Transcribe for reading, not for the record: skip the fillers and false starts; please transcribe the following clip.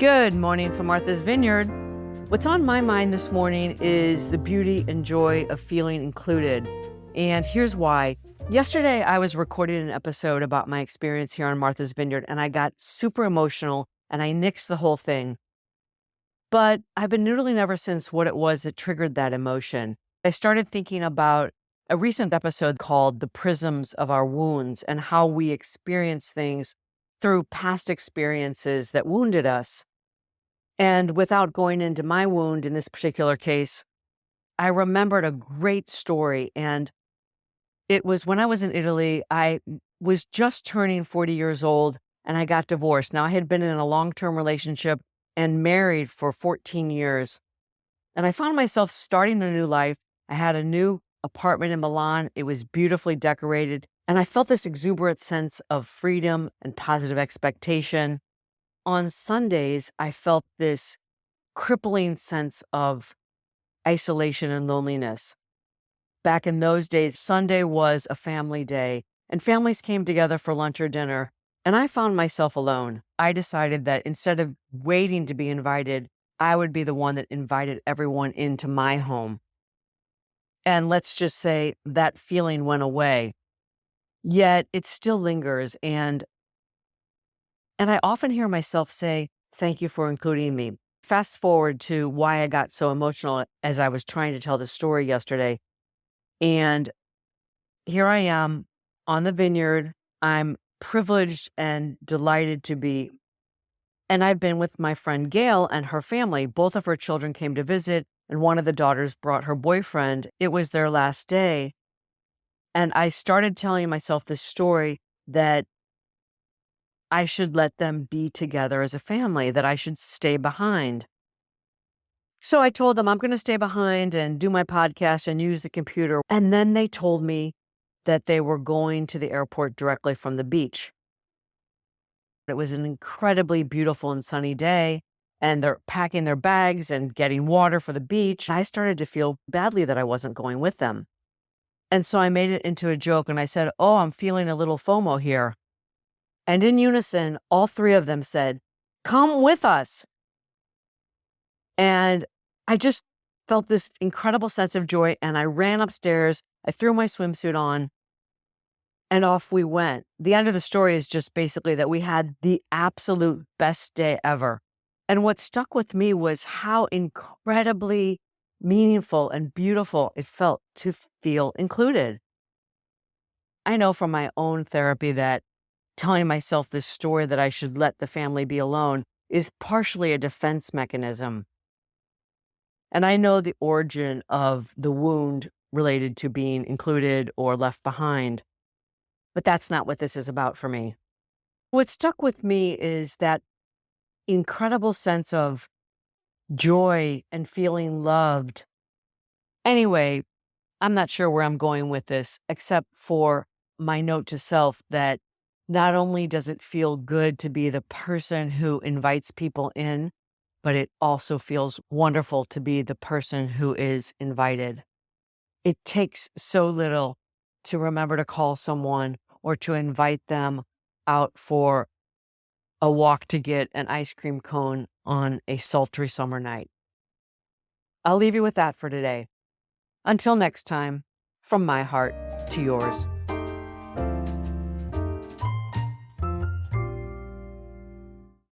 Good morning from Martha's Vineyard. What's on my mind this morning is the beauty and joy of feeling included. And here's why. Yesterday, I was recording an episode about my experience here on Martha's Vineyard, and I got super emotional and I nixed the whole thing. But I've been noodling ever since what it was that triggered that emotion. I started thinking about a recent episode called The Prisms of Our Wounds and how we experience things through past experiences that wounded us. And without going into my wound in this particular case, I remembered a great story. And it was when I was in Italy. I was just turning 40 years old and I got divorced. Now, I had been in a long-term relationship and married for 14 years. And I found myself starting a new life. I had a new apartment in Milan. It was beautifully decorated. And I felt this exuberant sense of freedom and positive expectation. On Sundays, I felt this crippling sense of isolation and loneliness. Back in those days, Sunday was a family day, and families came together for lunch or dinner, and I found myself alone. I decided that instead of waiting to be invited, I would be the one that invited everyone into my home. And let's just say that feeling went away, yet it still lingers, and I often hear myself say, "Thank you for including me." Fast forward to why I got so emotional as I was trying to tell the story yesterday. And here I am on the vineyard. I'm privileged and delighted to be. And I've been with my friend Gail and her family. Both of her children came to visit, and one of the daughters brought her boyfriend. It was their last day. And I started telling myself this story that I should let them be together as a family, that I should stay behind. So I told them I'm going to stay behind and do my podcast and use the computer. And then they told me that they were going to the airport directly from the beach. It was an incredibly beautiful and sunny day, and they're packing their bags and getting water for the beach. I started to feel badly that I wasn't going with them. And so I made it into a joke and I said, "Oh, I'm feeling a little FOMO here." And in unison, all three of them said, "Come with us." And I just felt this incredible sense of joy. And I ran upstairs. I threw my swimsuit on and off we went. The end of the story is just basically that we had the absolute best day ever. And what stuck with me was how incredibly meaningful and beautiful it felt to feel included. I know from my own therapy that telling myself this story that I should let the family be alone is partially a defense mechanism. And I know the origin of the wound related to being included or left behind, but that's not what this is about for me. What stuck with me is that incredible sense of joy and feeling loved. Anyway, I'm not sure where I'm going with this, except for my note to self that not only does it feel good to be the person who invites people in, but it also feels wonderful to be the person who is invited. It takes so little to remember to call someone or to invite them out for a walk to get an ice cream cone on a sultry summer night. I'll leave you with that for today. Until next time, from my heart to yours.